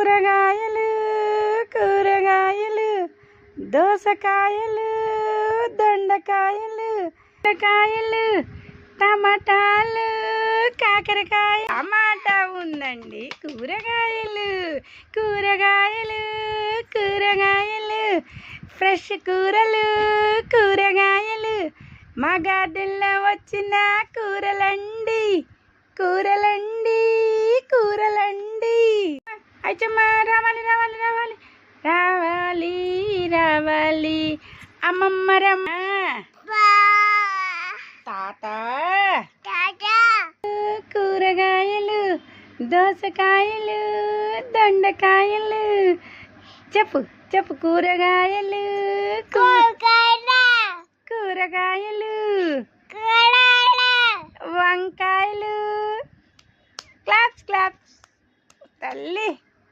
కూరగాయలు కూరగాయలు దోసకాయలు దొండకాయలు కాయలు టమాటాలు కాకరకాయ టమాటా ఉందండి. కూరగాయలు కూరగాయలు కూరగాయలు ఫ్రెష్ కూరలు కూరగాయలు మా గార్డెన్లో వచ్చిన కూరలండి కూరలండి కూరలండి. అయిచమ్మా రావాలి రావాలి రావాలి రావాలి రావాలి అమ్మమ్మ రమ్మ తాత కూరగాయలు దోసకాయలు దొండకాయలు చెప్పు చెప్పు కూరగాయలు కూరగాయలు వంకాయలు క్లాప్స్ క్లాప్స్ తల్లి.